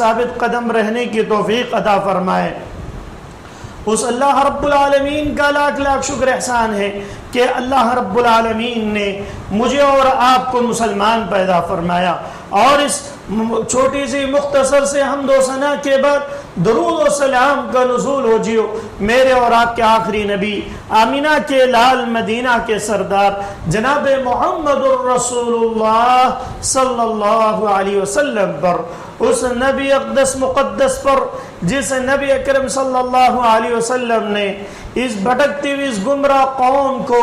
ثابت قدم رہنے کی توفیق عطا فرمائے۔ اس اللہ رب العالمین کا لاکھ لاکھ شکر احسان ہے کہ اللہ رب العالمین نے مجھے اور آپ کو مسلمان پیدا فرمایا، اور اس چھوٹی سی مختصر سے حمد و ثنا کے بعد درود و سلام کا نزول ہو جیو میرے اور آپ کے آخری نبی، آمینہ کے لال، مدینہ کے سردار جناب محمد الرسول اللہ صلی اللہ علیہ وسلم پر، اس نبی اقدس مقدس پر جس نبی اکرم صلی اللہ علیہ وسلم نے اس بھٹکتی ہوئی اس گمراہ قوم کو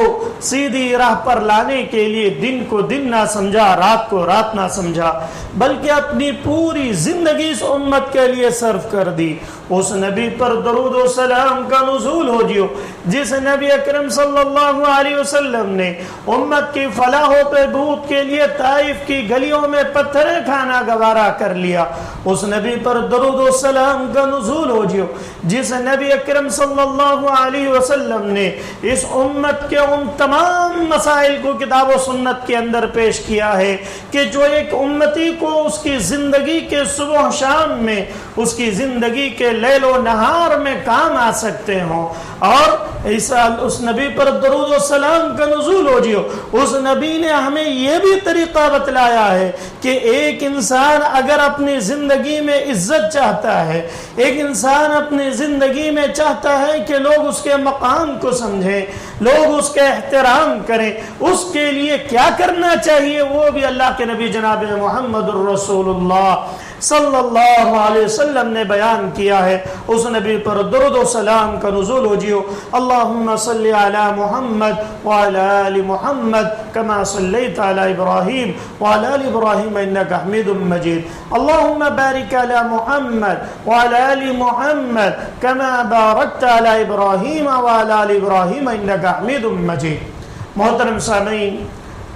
سیدھی راہ پر لانے کے لیے دن کو دن نہ سمجھا، رات کو رات نہ سمجھا، بلکہ اپنی پوری زندگی اس امت کے لیے صرف کر دی۔ اس نبی پر درود و سلام کا نزول ہو جیو جس نبی اکرم صلی اللہ علیہ وسلم نے امت کی فلاح و بہبود کے لیے طائف کی گلیوں میں پتھریں کھانا گوارا کر لیا۔ اس نبی پر درود و سلام کا نزول ہو جیو جس نبی اکرم صلی اللہ علیہ وسلم نے اس امت کے ان تمام مسائل کو کتاب و سنت کے اندر پیش کیا ہے کہ جو ایک امتی کو اس کی زندگی کے صبح شام میں، اس کی زندگی کے لیل و نہار میں کام آ سکتے ہوں۔ اور اس نبی پر درود و سلام کا نزول ہو جیو اس نبی نے ہمیں یہ بھی طریقہ بتلایا ہے کہ ایک انسان اگر اپنی زندگی میں عزت چاہتا ہے، ایک انسان اپنی زندگی میں چاہتا ہے کہ لوگ اس کے مقام کو سمجھیں، لوگ اس کے احترام کریں، اس کے لیے کیا کرنا چاہیے وہ بھی اللہ کے نبی جناب محمد الرسول اللہ صلی اللہ علیہ وسلم نے بیان کیا ہے۔ اس نبی پر درود و سلام کا نزول ہو جیو اللہم صلی علی محمد وعلی آل محمد کما صلیت علی ابراہیم وعلی آل ابراہیم انکا حمید مجید اللہم بارک علی محمد وعلی آل محمد کما بارکت علی ابراہیم وعلی آل ابراہیم انکا حمید مجید۔ محترم سامعین،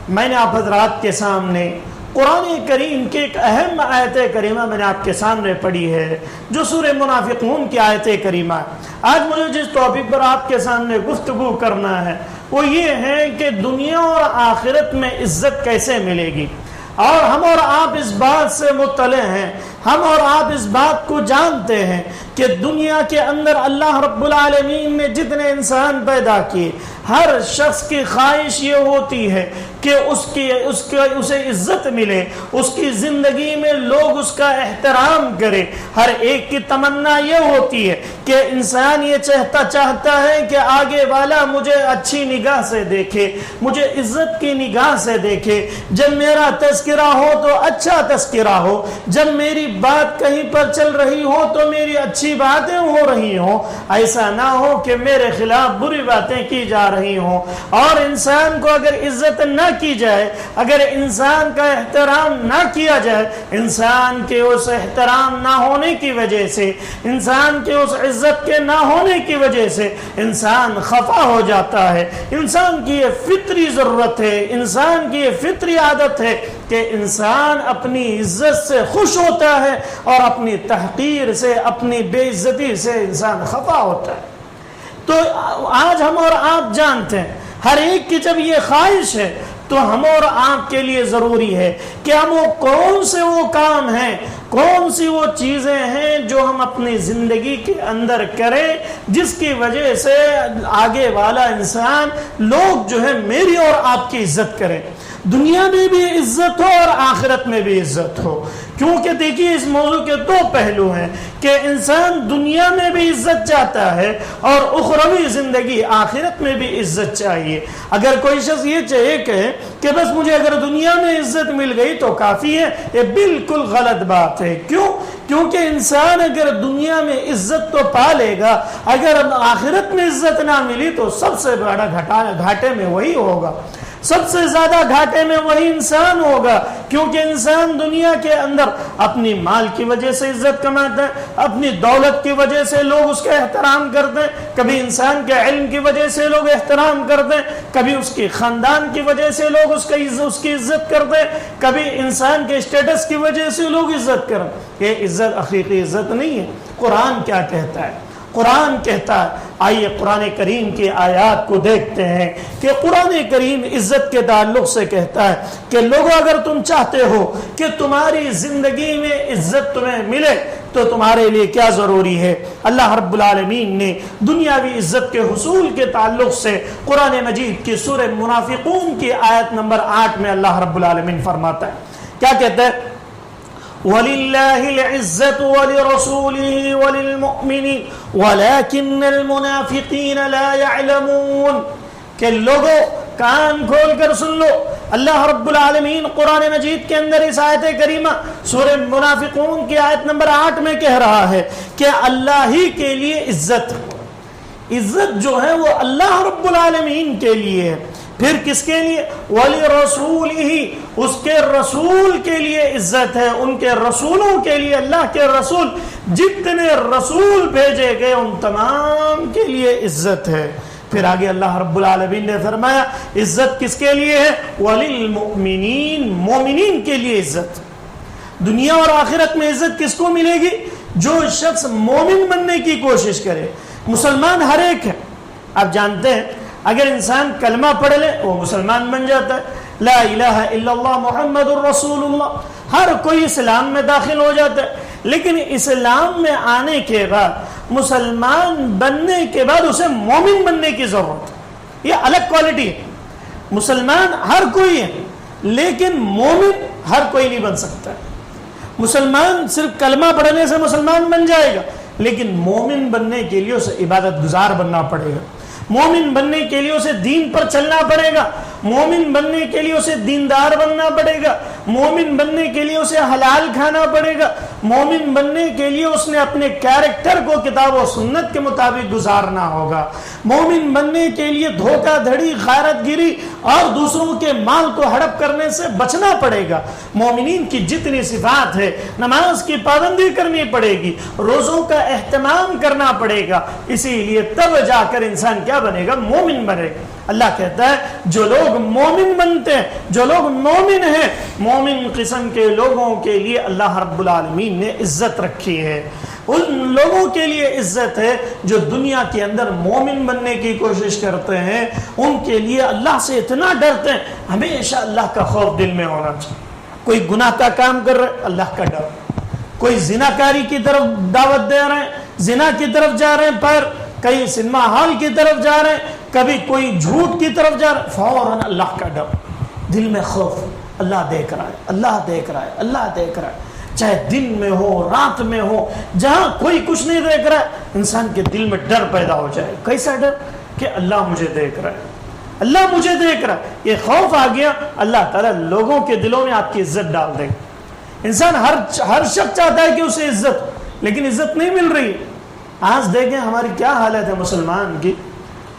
میں نے آپ حضرات کے سامنے قرآن کریم کی ایک اہم آیت کریمہ میں نے آپ کے سامنے پڑھی ہے جو سورہ منافقون کی آیت کریمہ ہے۔ آج مجھے جس ٹاپک پر آپ کے سامنے گفتگو کرنا ہے وہ یہ ہے کہ دنیا اور آخرت میں عزت کیسے ملے گی، اور ہم اور آپ اس بات سے مطلع ہیں، ہم اور آپ اس بات کو جانتے ہیں کہ دنیا کے اندر اللہ رب العالمین نے جتنے انسان پیدا کیے ہر شخص کی خواہش یہ ہوتی ہے کہ اسے عزت ملے، اس کی زندگی میں لوگ اس کا احترام کرے۔ ہر ایک کی تمنا یہ ہوتی ہے کہ انسان یہ چاہتا ہے کہ آگے والا مجھے اچھی نگاہ سے دیکھے، مجھے عزت کی نگاہ سے دیکھے، جب میرا تذکرہ ہو تو اچھا تذکرہ ہو، جب میری بات کہیں پر چل رہی ہو تو میری اچھی باتیں ہو رہی ہوں، ایسا نہ ہو کہ میرے خلاف بری باتیں کی جا رہی ہوں۔ اور انسان کو اگر عزت نہ کی جائے، اگر انسان کا احترام نہ کیا جائے، انسان کے اس احترام نہ ہونے کی وجہ سے، انسان کے اس عزت کے نہ ہونے کی وجہ سے انسان خفا ہو جاتا ہے۔ انسان کی یہ فطری ضرورت ہے، انسان کی یہ فطری عادت ہے کہ انسان اپنی عزت سے خوش ہوتا ہے اور اپنی تحقیر سے، اپنی بے عزتی سے انسان خفا ہوتا ہے۔ تو آج ہم اور آپ جانتے ہیں ہر ایک کی جب یہ خواہش ہے تو ہم اور آپ کے لیے ضروری ہے کہ ہم کون سے وہ کام ہیں، کون سی وہ چیزیں ہیں جو ہم اپنی زندگی کے اندر کریں جس کی وجہ سے آگے والا انسان، لوگ جو ہے میری اور آپ کی عزت کریں، دنیا میں بھی عزت ہو اور آخرت میں بھی عزت ہو۔ کیونکہ دیکھیے اس موضوع کے دو پہلو ہیں کہ انسان دنیا میں بھی عزت چاہتا ہے اور اخروی زندگی آخرت میں بھی عزت چاہیے۔ اگر کوئی شخص یہ چاہے کہ بس مجھے اگر دنیا میں عزت مل گئی تو کافی ہے، یہ بالکل غلط بات ہے۔ کیوں؟ کیونکہ انسان اگر دنیا میں عزت تو پا لے گا، اگر آخرت میں عزت نہ ملی تو سب سے بڑا گھاٹے میں وہی ہوگا، سب سے زیادہ گھاٹے میں وہی انسان ہوگا۔ کیونکہ انسان دنیا کے اندر اپنی مال کی وجہ سے عزت کماتا ہے، اپنی دولت کی وجہ سے لوگ اس کا احترام کرتے ہیں، کبھی انسان کے علم کی وجہ سے لوگ احترام کرتے ہیں، کبھی اس کی خاندان کی وجہ سے لوگ اس کی عزت کرتے ہیں، کبھی انسان کے اسٹیٹس کی وجہ سے لوگ عزت کرتے ہیں۔ یہ عزت حقیقی عزت نہیں ہے۔ قرآن کیا کہتا ہے؟ قرآن کہتا ہے۔ آئیے قرآن کریم کی آیات کو دیکھتے ہیں کہ قرآن کریم عزت کے تعلق سے کہتا ہے کہ لوگوں اگر تم چاہتے ہو کہ تمہاری زندگی میں عزت تمہیں ملے تو تمہارے لیے کیا ضروری ہے۔ اللہ رب العالمین نے دنیاوی عزت کے حصول کے تعلق سے قرآن مجید کی سورہ منافقون کی آیت نمبر 8 میں اللہ رب العالمین فرماتا ہے، کیا کہتا ہے؟ وَلِلَّهِ الْعِزَّةُ وَلِرَسُولِهِ وَلِلْمُؤْمِنِينَ وَلَكِنَّ الْمُنَافِقِينَ لَا يَعْلَمُونَ کہ لوگوں کان کھول کر سن لو، اللہ رب العالمین قرآن مجید کے اندر اس آیت کریمہ سورہ منافقون کی آیت نمبر 8 میں کہہ رہا ہے کہ اللہ ہی کے لیے عزت جو ہے وہ اللہ رب العالمین کے لیے ہے۔ پھر کس کے لیے؟ وَلِرَسُولِهِ اس کے رسول کے لیے عزت ہے، ان کے رسولوں کے لیے، اللہ کے رسول جتنے رسول بھیجے گئے ان تمام کے لیے عزت ہے۔ پھر آگے اللہ رب العالمین نے فرمایا عزت کس کے لیے ہے؟ وَلِلْمُؤْمِنِينَ مومنین کے لیے عزت۔ دنیا اور آخرت میں عزت کس کو ملے گی؟ جو شخص مومن بننے کی کوشش کرے۔ مسلمان ہر ایک ہے، آپ جانتے ہیں اگر انسان کلمہ پڑھ لے وہ مسلمان بن جاتا ہے، لا الہ الا اللہ محمد الرسول اللہ، ہر کوئی اسلام میں داخل ہو جاتا ہے۔ لیکن اسلام میں آنے کے بعد، مسلمان بننے کے بعد اسے مومن بننے کی ضرورت ہے، یہ الگ کوالٹی ہے۔ مسلمان ہر کوئی ہے لیکن مومن ہر کوئی نہیں بن سکتا ہے۔ مسلمان صرف کلمہ پڑھنے سے مسلمان بن جائے گا، لیکن مومن بننے کے لیے اسے عبادت گزار بننا پڑے گا، مومن بننے کے لیے اسے دین پر چلنا پڑے گا، مومن بننے کے لیے اسے دیندار بننا پڑے گا، مومن بننے کے لیے اسے حلال کھانا پڑے گا، مومن بننے کے لیے اس نے اپنے کیریکٹر کو کتاب و سنت کے مطابق گزارنا ہوگا، مومن بننے کے لیے دھوکہ دھڑی، غارت گیری اور دوسروں کے مال کو ہڑپ کرنے سے بچنا پڑے گا۔ مومنین کی جتنی صفات ہے، نماز کی پابندی کرنی پڑے گی، روزوں کا اہتمام کرنا پڑے گا، اسی لیے تب جا کر انسان کیا بنے گا؟ مومن بنے گا۔ اللہ کہتا ہے جو لوگ مومن بنتے ہیں، جو لوگ مومن ہیں، مومن قسم کے لوگوں کے لیے اللہ رب العالمین نے عزت رکھی ہے۔ ان لوگوں کے لیے عزت ہے جو دنیا کے اندر مومن بننے کی کوشش کرتے ہیں، ان کے لیے اللہ سے اتنا ڈرتے ہیں، ہمیشہ اللہ کا خوف دل میں ہونا چاہیے۔ کوئی گناہ کا کام کر رہے اللہ کا ڈر، کوئی زناکاری کی طرف دعوت دے رہے ہیں، زنا کی طرف جا رہے ہیں، پر کئی سنیما ہال کی طرف جا رہے ہیں، کبھی کوئی جھوٹ کی طرف جا رہا ہے، فوراً اللہ کا ڈر، دل میں خوف، اللہ دیکھ رہا ہے، اللہ دیکھ رہا ہے، اللہ دیکھ رہا ہے، چاہے دن میں ہو رات میں ہو، جہاں کوئی کچھ نہیں دیکھ رہا ہے انسان کے دل میں ڈر پیدا ہو جائے۔ کیسا ڈر؟ کہ اللہ مجھے دیکھ رہا ہے، اللہ مجھے دیکھ رہا ہے، یہ خوف آ گیا، اللہ تعالیٰ لوگوں کے دلوں میں آپ کی عزت ڈال دے گا۔ انسان ہر شخص چاہتا ہے کہ اسے عزت، لیکن عزت نہیں مل رہی۔ آج دیکھیں ہماری کیا حالت ہے مسلمان کی،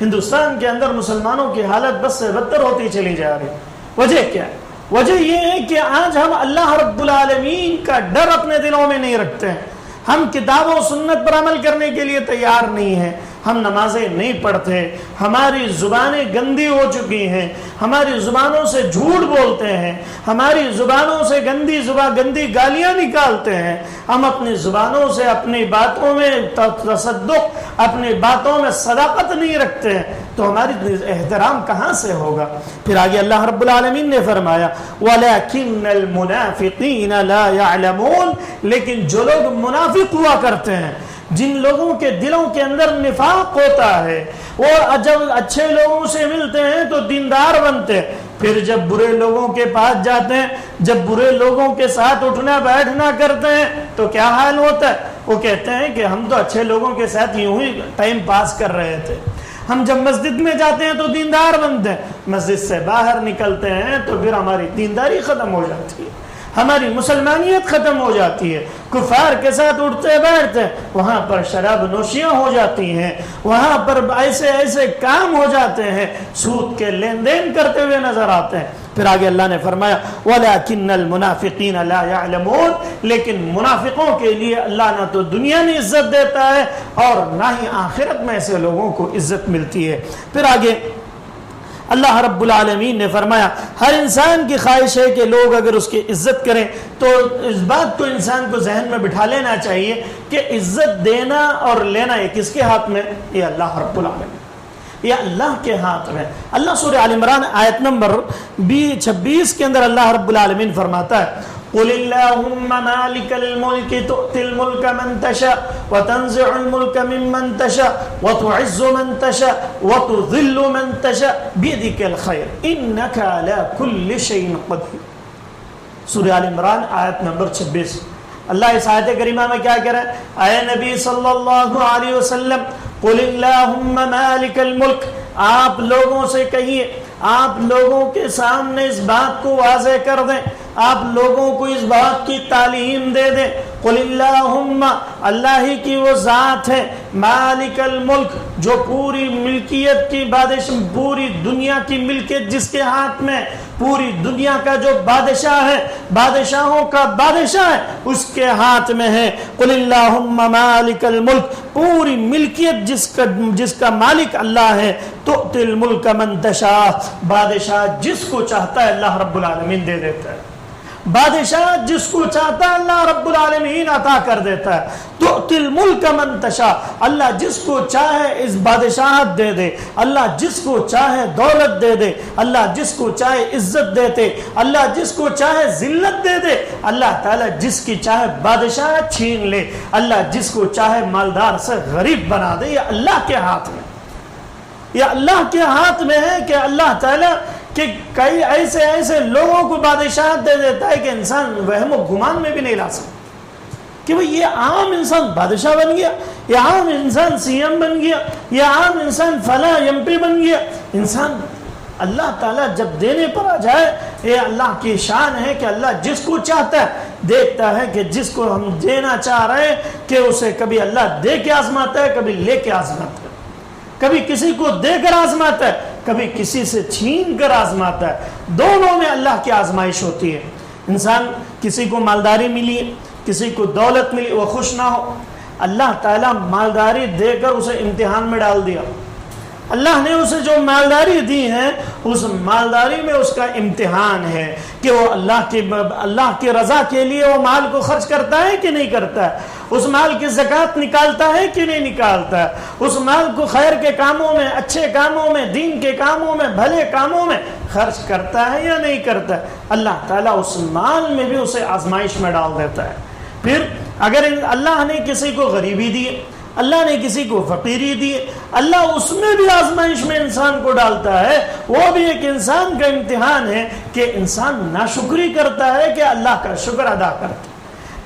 ہندوستان کے اندر مسلمانوں کی حالت بس سے بدتر ہوتی چلی جا رہی۔ وجہ کیا ہے؟ وجہ یہ ہے کہ آج ہم اللہ رب العالمین کا ڈر اپنے دلوں میں نہیں رکھتے ہیں، ہم کتاب و سنت پر عمل کرنے کے لیے تیار نہیں ہیں، ہم نمازیں نہیں پڑھتے، ہماری زبانیں گندی ہو چکی ہیں، ہماری زبانوں سے جھوٹ بولتے ہیں، ہماری زبانوں سے گندی گالیاں نکالتے ہیں، ہم اپنی زبانوں سے اپنی باتوں میں تصدق، اپنی باتوں میں صداقت نہیں رکھتے ہیں، تو ہماری احترام کہاں سے ہوگا؟ پھر آگے اللہ رب العالمین نے فرمایا وَلَكِنَّ الْمُنَافِقِينَ لَا يَعْلَمُونَ لیکن جو لوگ منافق ہوا کرتے ہیں، جن لوگوں کے دلوں کے اندر نفاق ہوتا ہے، وہ جب اچھے لوگوں سے ملتے ہیں تو دیندار بنتے ہیں، پھر جب برے لوگوں کے پاس جاتے ہیں، جب برے لوگوں کے ساتھ اٹھنا بیٹھنا کرتے ہیں تو کیا حال ہوتا ہے؟ وہ کہتے ہیں کہ ہم تو اچھے لوگوں کے ساتھ یوں ہی ٹائم پاس کر رہے تھے، ہم جب مسجد میں جاتے ہیں تو دیندار بنتے ہیں، مسجد سے باہر نکلتے ہیں تو پھر ہماری دینداری ختم ہو جاتی ہے، ہماری مسلمانیت ختم ہو جاتی ہے، کفار کے ساتھ اٹھتے بیٹھتے ہیں، وہاں پر شراب نوشیاں ہو جاتی ہیں، وہاں پر ایسے کام ہو جاتے ہیں، سود کے لین دین کرتے ہوئے نظر آتے ہیں۔ پھر آگے اللہ نے فرمایا وَلَكِنَّ الْمُنَافِقِينَ لَا يَعْلَمُونَ لیکن منافقوں کے لیے اللہ نہ تو دنیا میں عزت دیتا ہے اور نہ ہی آخرت میں ایسے لوگوں کو عزت ملتی ہے۔ پھر آگے اللہ رب العالمین نے فرمایا ہر انسان کی خواہش ہے کہ لوگ اگر اس کی عزت کریں، تو اس بات کو انسان کو ذہن میں بٹھا لینا چاہیے کہ عزت دینا اور لینا یہ کس کے ہاتھ میں؟ یہ اللہ رب العالمین، یہ اللہ کے ہاتھ میں۔ اللہ سورہ آل عمران آیت نمبر 26 کے اندر اللہ رب العالمین فرماتا ہے قُلِ اللَّهُمَّ مَالِكَ الْمُلْكِ تُؤْتِي الْمُلْكَ مَنْ تَشَاءُ وَتَنزِعُ الْمُلْكَ مِمَّنْ تَشَاءُ وَتُعِزُّ مَنْ تَشَاءُ وَتُذِلُّ مَنْ تَشَاءُ بِيَدِكَ الْخَيْرُ إِنَّكَ عَلَى كُلِّ شَيْءٍ قَدِيرٌ۔ سورہ آل عمران آیت نمبر 26۔ اللہ اس آیت کریمہ میں کیا کہہ رہا ہے؟ اے نبی صلی اللہ علیہ وسلم قُلِ اللَّهُمَّ مَالِكَ الْمُلْكِ، آپ لوگوں سے کہیے، آپ لوگوں کے سامنے اس بات کو واضح کر دیں، آپ لوگوں کو اس بات کی تعلیم دے دیں، قُلِ اللَّهُمَّ، اللہ ہی کی وہ ذات ہے، مالک الملک، جو پوری ملکیت کی بادش، پوری دنیا کی ملکیت جس کے ہاتھ میں، پوری دنیا کا جو بادشاہ ہے، بادشاہوں کا بادشاہ ہے، اس کے ہاتھ میں ہے۔ قُلِ اللَّهُمَّ مالک الملک، پوری ملکیت جس کا مالک اللہ ہے، تُؤْتِي الْمُلْكَ مَنْ تَشَاءُ، بادشاہ جس کو چاہتا ہے اللہ رب العالمین دے دیتا ہے، بادشاہ جس کو چاہتا ہے اللہ رب العالمین عطا کر دیتا ہے۔ تُؤْتِي الْمُلْكَ مَنْ تَشَاءُ، اللہ جس کو چاہے اس بادشاہت دے دے، اللہ جس کو چاہے دولت دے دے، اللہ جس کو چاہے عزت دیتے، اللہ جس کو چاہے ذلت دے دے، اللہ تعالیٰ جس کی چاہے بادشاہت چھین لے، اللہ جس کو چاہے مالدار سے غریب بنا دے۔ یہ اللہ کے ہاتھ میں، یہ اللہ کے ہاتھ میں ہے کہ اللہ تعالیٰ کہ کئی ایسے لوگوں کو بادشاہت دے دیتا ہے کہ انسان وہم و گمان میں بھی نہیں لا سکتا کہ بھئی یہ عام انسان بادشاہ بن گیا، یہ عام انسان سی ایم بن گیا، یہ عام انسان فلاں ایم پی بن گیا۔ انسان اللہ تعالیٰ جب دینے پر آ جائے، یہ اللہ کی شان ہے کہ اللہ جس کو چاہتا ہے دیکھتا ہے، کہ جس کو ہم دینا چاہ رہے ہیں کہ اسے کبھی اللہ دے کے آزماتا ہے، کبھی لے کے آزماتا ہے، کبھی کسی کو دے کر آزماتا ہے، کبھی کسی سے چھین کر آزماتا ہے۔ دونوں میں اللہ کی آزمائش ہوتی ہے۔ انسان کسی کو مالداری ملی، کسی کو دولت ملی، وہ خوش نہ ہو، اللہ تعالیٰ مالداری دے کر اسے امتحان میں ڈال دیا۔ اللہ نے اسے جو مالداری دی ہے، اس مالداری میں اس کا امتحان ہے کہ وہ اللہ کی رضا کے لیے وہ مال کو خرچ کرتا ہے کہ نہیں کرتا ہے، اس مال کی زکوٰۃ نکالتا ہے کہ نہیں نکالتا ہے، اس مال کو خیر کے کاموں میں، اچھے کاموں میں، دین کے کاموں میں، بھلے کاموں میں خرچ کرتا ہے یا نہیں کرتا ہے۔ اللہ تعالیٰ اس مال میں بھی اسے آزمائش میں ڈال دیتا ہے۔ پھر اگر اللہ نے کسی کو غریبی دی، اللہ نے کسی کو فقیری دی، اللہ اس میں بھی آزمائش میں انسان کو ڈالتا ہے۔ وہ بھی ایک انسان کا امتحان ہے کہ انسان ناشکری کرتا ہے کہ اللہ کا شکر ادا کرتا ہے۔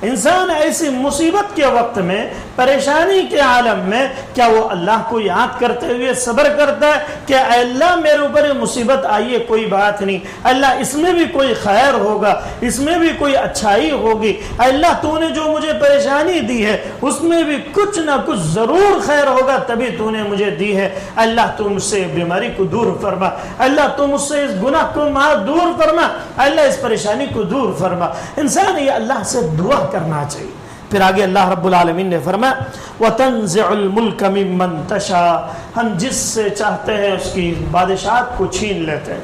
انسان ایسی مصیبت کے وقت میں، پریشانی کے عالم میں، کیا وہ اللہ کو یاد کرتے ہوئے صبر کرتا ہے کہ اے اللہ میرے اوپر یہ مصیبت آئی ہے، کوئی بات نہیں، اللہ اس میں بھی کوئی خیر ہوگا، اس میں بھی کوئی اچھائی ہوگی، اے اللہ تو نے جو مجھے پریشانی دی ہے اس میں بھی کچھ نہ کچھ ضرور خیر ہوگا، تبھی تو نے مجھے دی ہے، اللہ تو مجھ سے بیماری کو دور فرما، اللہ تو مجھ سے اس گناہ کو دور فرما، اللہ اس پریشانی کو دور فرما۔ انسان یہ اللہ سے دعا کرنا چاہیے۔ پھر آگے اللہ رب العالمین نے فرمایا وَتَنزِعُ الْمُلْكَ مِمَّنْ تَشَاءُ، ہم جس سے چاہتے ہیں اس کی بادشاہت کو چھین لیتے ہیں،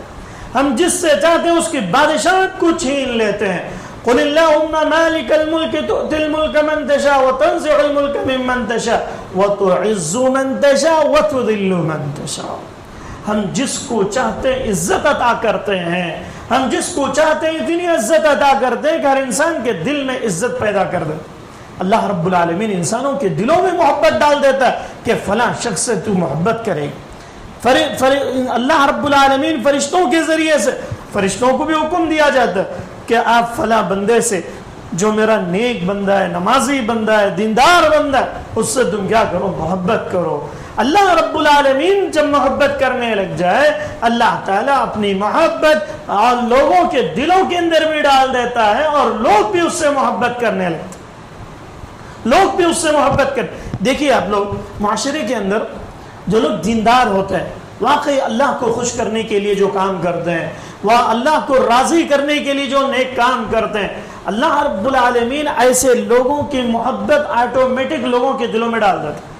ہم جس سے چاہتے ہیں اس کی بادشاہت کو چھین لیتے ہیں۔ قُلِ اللَّهُمَّ مَالِكَ الْمُلْكِ تُؤْتِي الْمُلْكَ مَنْ تَشَاءُ وَتَنزِعُ الْمُلْكَ مِمَّنْ تَشَاءُ وَتُعِزُّ مَنْ تَشَاءُ وَتُذِلُّ مَنْ تَشَاءُ، ہم جس کو چاہتے ہیں عزت عطا کرتے ہیں، ہم جس کو چاہتے ہیں اتنی عزت عطا کرتے ہیں کہ ہر انسان کے دل میں عزت پیدا کر دے۔ اللہ رب العالمین انسانوں کے دلوں میں محبت ڈال دیتا ہے کہ فلاں شخص سے تو محبت کرے گا۔ اللہ رب العالمین فرشتوں کے ذریعے سے فرشتوں کو بھی حکم دیا جاتا ہے کہ آپ فلاں بندے سے جو میرا نیک بندہ ہے، نمازی بندہ ہے، دیندار بندہ ہے، اس سے تم کیا کرو؟ محبت کرو۔ اللہ رب العالمین جب محبت کرنے لگ جائے، اللہ تعالیٰ اپنی محبت اور لوگوں کے دلوں کے اندر بھی ڈال دیتا ہے، اور لوگ بھی اس سے محبت کرنے لگتے ہیں، لوگ بھی اس سے محبت کرتے۔ دیکھیے آپ لوگ معاشرے کے اندر جو لوگ دیندار ہوتے ہیں، واقعی اللہ کو خوش کرنے کے لیے جو کام کرتے ہیں، وہ اللہ کو راضی کرنے کے لیے جو نیک کام کرتے ہیں، اللہ رب العالمین ایسے لوگوں کی محبت آٹومیٹک لوگوں کے دلوں میں ڈال دیتا ہے۔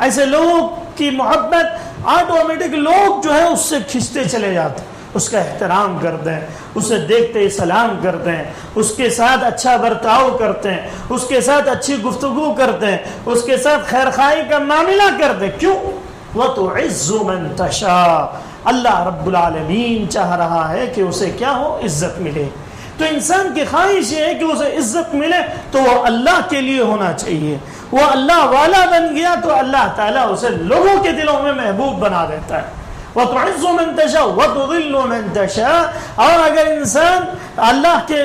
ایسے لوگوں کی محبت آٹومیٹک لوگ جو ہے اس سے کھنچتے چلے جاتے ہیں، اس کا احترام کرتے ہیں، اسے دیکھتے ہی سلام کرتے ہیں، اس کے ساتھ اچھا برتاؤ کرتے ہیں، اس کے ساتھ اچھی گفتگو کرتے ہیں، اس کے ساتھ خیر خواہی کا معاملہ کرتے ہیں۔ کیوں؟ وَتُعِزُّ مَن تَشَاءُ، اللہ رب العالمین چاہ رہا ہے کہ اسے کیا ہو؟ عزت ملے۔ تو انسان کی خواہش یہ ہے کہ اسے عزت ملے تو وہ اللہ کے لیے ہونا چاہیے، وہ اللہ والا بن گیا تو اللہ تعالیٰ اسے لوگوں کے دلوں میں محبوب بنا دیتا ہے۔ وَتُعِزُّ مَن تَشَاءُ وَتُذِلُّ مَن تَشَاءُ، اور اگر انسان اللہ کے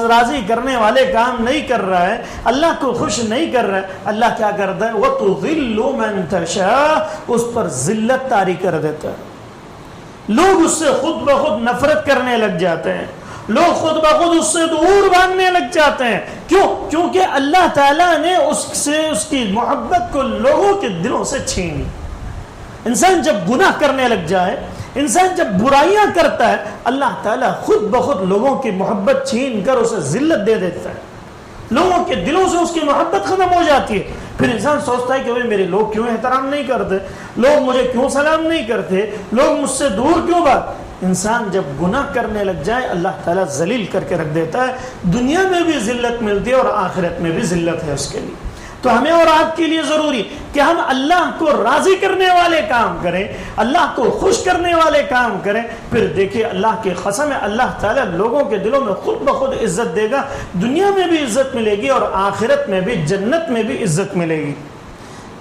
راضی کرنے والے کام نہیں کر رہا ہے، اللہ کو خوش نہیں کر رہا ہے، اللہ کیا کرتا ہے؟ وَتُذِلُّ مَن تَشَاءُ، اس پر ذلت طاری کر دیتا ہے۔ لوگ اس سے خود بخود نفرت کرنے لگ جاتے ہیں، لوگ خود بخود اس سے دور بھاگنے لگ جاتے ہیں۔ کیوں؟ کیونکہ اللہ تعالیٰ نے اس سے اس کی محبت کو لوگوں کے دلوں سے چھین لی۔ انسان جب گناہ کرنے لگ جائے، انسان جب برائیاں کرتا ہے، اللہ تعالیٰ خود بخود لوگوں کی محبت چھین کر اسے ذلت دے دیتا ہے، لوگوں کے دلوں سے اس کی محبت ختم ہو جاتی ہے۔ پھر انسان سوچتا ہے کہ بھئی میرے لوگ کیوں احترام نہیں کرتے، لوگ مجھے کیوں سلام نہیں کرتے، لوگ مجھ سے دور کیوں بھاگ۔ انسان جب گناہ کرنے لگ جائے اللہ تعالیٰ ذلیل کر کے رکھ دیتا ہے، دنیا میں بھی ذلت ملتی ہے اور آخرت میں بھی ذلت ہے اس کے لیے۔ تو ہمیں اور آپ کے لیے ضروری کہ ہم اللہ کو راضی کرنے والے کام کریں، اللہ کو خوش کرنے والے کام کریں، پھر دیکھیں اللہ کی قسم ہے اللہ تعالیٰ لوگوں کے دلوں میں خود بخود عزت دے گا، دنیا میں بھی عزت ملے گی اور آخرت میں بھی، جنت میں بھی عزت ملے گی۔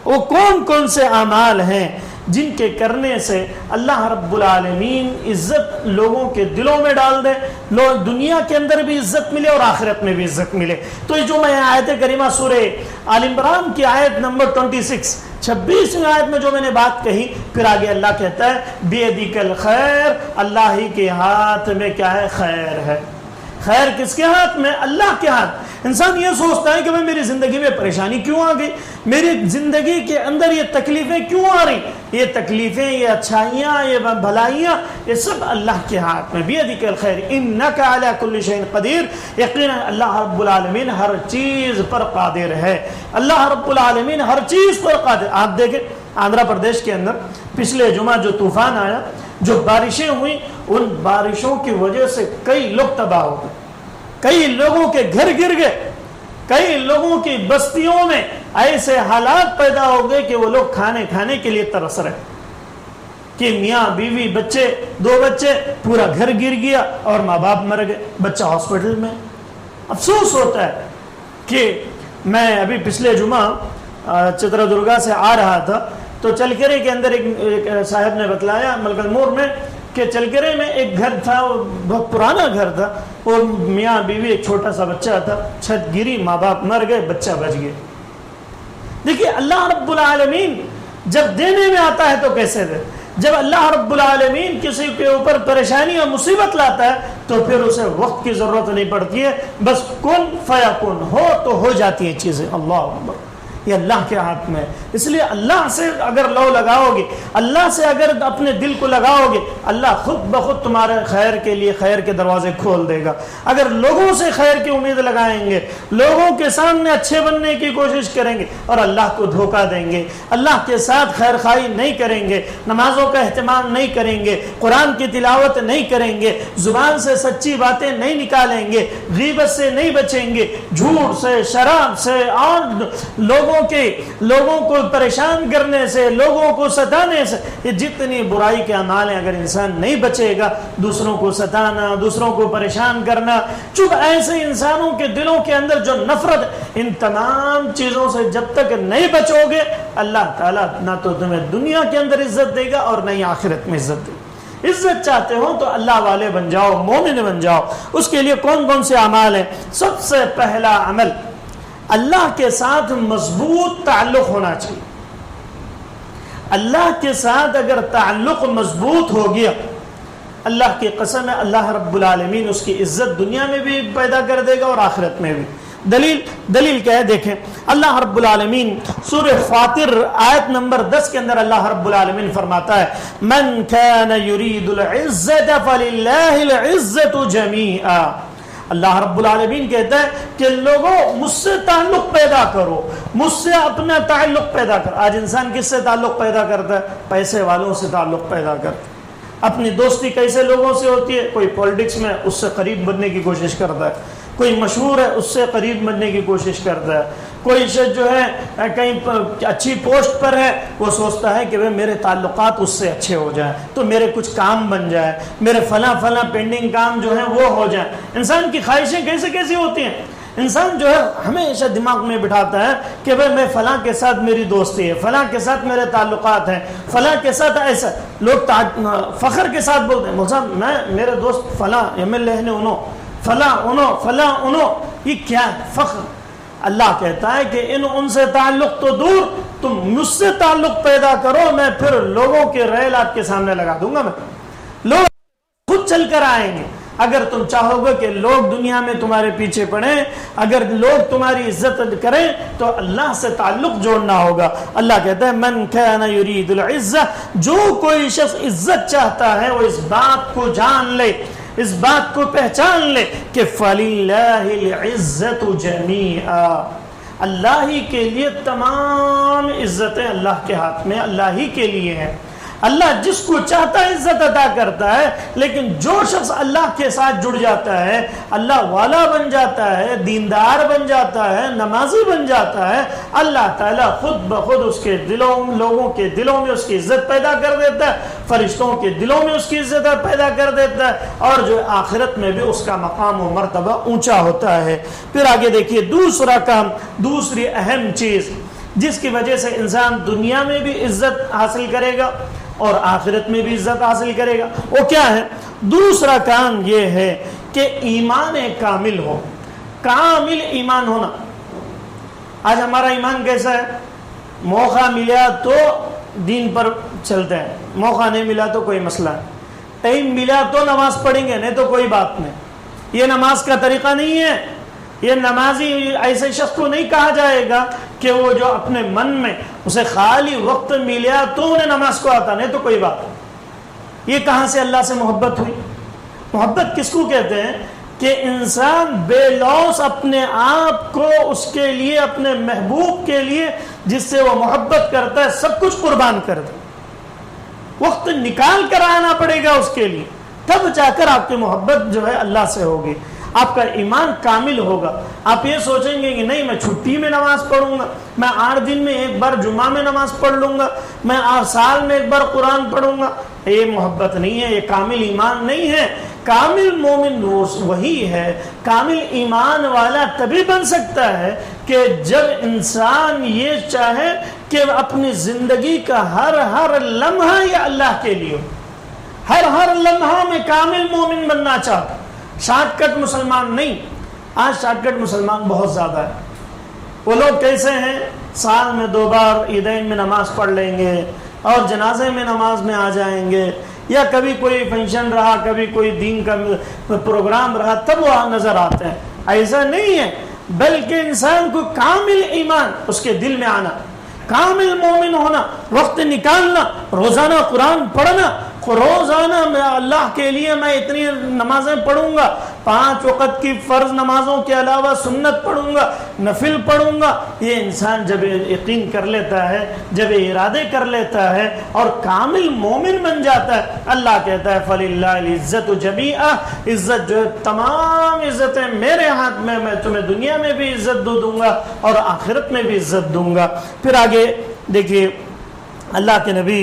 وہ کون کون سے اعمال ہیں جن کے کرنے سے اللہ رب العالمین عزت لوگوں کے دلوں میں ڈال دے، لوگ دنیا کے اندر بھی عزت ملے اور آخرت میں بھی عزت ملے؟ تو یہ جو میں آیت کریمہ سورہ آل عمران کی آیت نمبر 26 آیت میں جو میں نے بات کہی، پھر آگے اللہ کہتا ہے بیدک الخیر، اللہ ہی کے ہاتھ میں کیا ہے؟ خیر ہے۔ خیر کس کے ہاتھ میں؟ اللہ کے ہاتھ۔ انسان یہ سوچتا ہے کہ میں میری زندگی میں پریشانی کیوں آ گئی، میری زندگی کے اندر یہ تکلیفیں کیوں آ رہی، یہ تکلیفیں، یہ اچھائیاں، یہ بھلائیاں، یہ سب اللہ کے ہاتھ میں۔ بیدک الخیر انک علی کل شیء قدیر، یقینا اللہ رب العالمین ہر چیز پر قادر ہے، اللہ رب العالمین ہر چیز پر قادر۔ آپ دیکھیں آندھرا پردیش کے اندر پچھلے جمعہ جو طوفان آیا، جو بارشیں ہوئیں، ان بارشوں کی وجہ سے کئی لوگ تباہ ہو گئے، کئی لوگوں کے گھر گر گئے، کئی لوگوں کی بستیوں میں ایسے حالات پیدا ہو گئے کہ وہ لوگ کھانے کے لیے ترس رہے کہ میاں بیوی بچے، 2 بچے، پورا گھر گر گیا اور ماں باپ مر گئے، بچہ ہاسپٹل میں۔ افسوس ہوتا ہے کہ میں ابھی پچھلے جمعہ چترادرگا سے آ رہا تھا تو چلکرے کے اندر ایک صاحب نے بتلایا ملکل مور میں کہ چلکرے میں ایک گھر تھا، وہ بہت پرانا گھر تھا، اور میاں بیوی ایک چھوٹا سا بچہ تھا، چھت گری، ماں باپ مر گئے، بچہ بچ گئے۔ دیکھیے اللہ رب العالمین جب دینے میں آتا ہے تو کیسے دے، جب اللہ رب العالمین کسی کے اوپر پریشانی اور مصیبت لاتا ہے تو پھر اسے وقت کی ضرورت نہیں پڑتی ہے، بس کن فیکن، ہو تو ہو جاتی ہیں چیزیں۔ اللہ اکبر، یہ اللہ کے ہاتھ میں ہے۔ اس لیے اللہ سے اگر لو لگاؤ گے، اللہ سے اگر اپنے دل کو لگاؤ گے، اللہ خود بخود تمہارے خیر کے لیے خیر کے دروازے کھول دے گا۔ اگر لوگوں سے خیر کی امید لگائیں گے، لوگوں کے سامنے اچھے بننے کی کوشش کریں گے اور اللہ کو دھوکہ دیں گے، اللہ کے ساتھ خیر خواہی نہیں کریں گے، نمازوں کا اہتمام نہیں کریں گے، قرآن کی تلاوت نہیں کریں گے، زبان سے سچی باتیں نہیں نکالیں گے، غیبت سے نہیں بچیں گے، جھوٹ سے، شراب سے، اور لوگوں کو پریشان کرنے سے، لوگوں کو ستانے سے، یہ جتنی برائی کے اعمال ہیں، اگر انسان نہیں بچے گا، دوسروں کو ستانا، دوسروں کو پریشان کرنا، چونکہ ایسے انسانوں کے دلوں کے اندر جو نفرت، ان تمام چیزوں سے جب تک نہیں بچو گے، اللہ تعالیٰ نہ تو تمہیں دنیا کے اندر عزت دے گا اور نہ ہی آخرت میں عزت دے گا۔ عزت چاہتے ہو تو اللہ والے بن جاؤ، مومن بن جاؤ۔ اس کے لیے کون کون سے اعمال ہیں؟ سب سے پہلا عمل، اللہ کے ساتھ مضبوط تعلق ہونا چاہیے۔ اللہ کے ساتھ اگر تعلق مضبوط ہو گیا، اللہ کی قسم ہے اللہ رب العالمین اس کی عزت دنیا میں بھی پیدا کر دے گا اور آخرت میں بھی۔ دلیل کیا ہے؟ دیکھیں اللہ رب العالمین سورہ فاطر آیت نمبر 10 کے اندر اللہ رب العالمین فرماتا ہے من كان يريد العزة فلله العزة جميعا اللہ رب العالمین کہتا ہے کہ لوگوں مجھ سے تعلق پیدا کرو، مجھ سے اپنا تعلق پیدا کرو۔ آج انسان کس سے تعلق پیدا کرتا ہے؟ پیسے والوں سے تعلق پیدا کرتا ہے۔ اپنی دوستی کیسے لوگوں سے ہوتی ہے؟ کوئی پولیٹکس میں اس سے قریب بننے کی کوشش کرتا ہے، کوئی مشہور ہے اس سے قریب بننے کی کوشش کرتا ہے، کوئی شخص جو ہے کہیں اچھی پوسٹ پر ہے وہ سوچتا ہے کہ میرے تعلقات اس سے اچھے ہو جائیں تو میرے کچھ کام بن جائے، میرے فلاں پینڈنگ کام جو ہیں وہ ہو جائیں۔ انسان کی خواہشیں کیسی ہوتی ہیں؟ انسان جو ہے ہمیشہ دماغ میں بٹھاتا ہے کہ میں فلاں کے ساتھ میری دوستی ہے، فلاں کے ساتھ میرے تعلقات ہیں، فلاں کے ساتھ ایسا۔ لوگ فخر کے ساتھ بولتے ہیں صاحب میرے دوست فلاں MLA نے فلاں یہ کیا ہے؟ فخر۔ اللہ کہتا ہے کہ ان سے تعلق تو دور، تم مجھ سے تعلق پیدا کرو، میں پھر لوگوں کے ریل آپ کے سامنے لگا دوں گا، میں لوگ خود چل کر آئیں گے۔ اگر تم چاہو گے کہ لوگ دنیا میں تمہارے پیچھے پڑیں، اگر لوگ تمہاری عزت کریں تو اللہ سے تعلق جوڑنا ہوگا۔ اللہ کہتا ہے من کان یرید العزہ، جو کوئی شخص عزت چاہتا ہے وہ اس بات کو جان لے، اس بات کو پہچان لے کہ فَلِلَّهِ الْعِزَّةُ جَمِيعًا، اللہ ہی کے لیے تمام عزتیں اللہ کے ہاتھ میں، اللہ ہی کے لیے ہیں۔ اللہ جس کو چاہتا ہے عزت عطا کرتا ہے، لیکن جو شخص اللہ کے ساتھ جڑ جاتا ہے، اللہ والا بن جاتا ہے، دیندار بن جاتا ہے، نمازی بن جاتا ہے، اللہ تعالیٰ خود بخود اس کے لوگوں کے دلوں میں اس کی عزت پیدا کر دیتا ہے، فرشتوں کے دلوں میں اس کی عزت پیدا کر دیتا ہے، اور جو آخرت میں بھی اس کا مقام و مرتبہ اونچا ہوتا ہے۔ پھر آگے دیکھیے دوسرا کام، دوسری اہم چیز جس کی وجہ سے انسان دنیا میں بھی عزت حاصل کرے گا اور آخرت میں بھی عزت حاصل کرے گا، وہ کیا ہے؟ دوسرا کام یہ ہے کہ ایمان کامل ہو، کامل ایمان ہونا۔ آج ہمارا ایمان کیسا ہے؟ موقع ملا تو دین پر چلتے ہیں، موقع نہیں ملا تو کوئی مسئلہ نہیں، ٹائم ملا تو نماز پڑھیں گے نہیں تو کوئی بات نہیں۔ یہ نماز کا طریقہ نہیں ہے۔ یہ نمازی ایسے شخص کو نہیں کہا جائے گا کہ وہ جو اپنے من میں اسے خالی وقت ملیا تو انہیں نماز کو آتا نہیں تو کوئی بات۔ یہ کہاں سے اللہ سے محبت ہوئی؟ محبت کس کو کہتے ہیں؟ کہ انسان بے لوث اپنے آپ کو اس کے لیے، اپنے محبوب کے لیے جس سے وہ محبت کرتا ہے سب کچھ قربان کر دے، وقت نکال کر آنا پڑے گا اس کے لیے، تب جا کر آپ کی محبت جو ہے اللہ سے ہوگی، آپ کا ایمان کامل ہوگا۔ آپ یہ سوچیں گے کہ نہیں میں چھٹی میں نماز پڑھوں گا، میں 8 دن میں ایک بار جمعہ میں نماز پڑھ لوں گا، میں سال میں ایک بار قرآن پڑھوں گا، یہ محبت نہیں ہے، یہ کامل ایمان نہیں ہے۔ کامل مومن وہی ہے، کامل ایمان والا تبھی بن سکتا ہے کہ جب انسان یہ چاہے کہ اپنی زندگی کا ہر لمحہ یہ اللہ کے لیے ہو، ہر لمحہ میں کامل مومن بننا چاہتا، شارٹ کٹ مسلمان نہیں۔ آج شارٹ کٹ مسلمان بہت زیادہ ہے۔ وہ لوگ کیسے ہیں؟ سال میں 2 بار عیدین میں نماز پڑھ لیں گے اور جنازے میں نماز میں آ جائیں گے، یا کبھی کوئی فنکشن رہا، کبھی کوئی دین کا پروگرام رہا تب وہ نظر آتے ہیں۔ ایسا نہیں ہے، بلکہ انسان کو کامل ایمان اس کے دل میں آنا، کامل مومن ہونا، وقت نکالنا، روزانہ قرآن پڑھنا، روزانہ میں اللہ کے لیے میں اتنی نمازیں پڑھوں گا، 5 وقت کی فرض نمازوں کے علاوہ سنت پڑھوں گا، نفل پڑھوں گا۔ یہ انسان جب یقین کر لیتا ہے، جب ارادے کر لیتا ہے اور کامل مومن بن جاتا ہے، اللہ کہتا ہے فَلِلَّهِ الْعِزَّةُ جَمِيعًا، عزت جو ہے تمام عزتیں میرے ہاتھ میں، میں تمہیں دنیا میں بھی عزت دوں گا اور آخرت میں بھی عزت دوں گا۔ پھر آگے دیکھیے اللہ کے نبی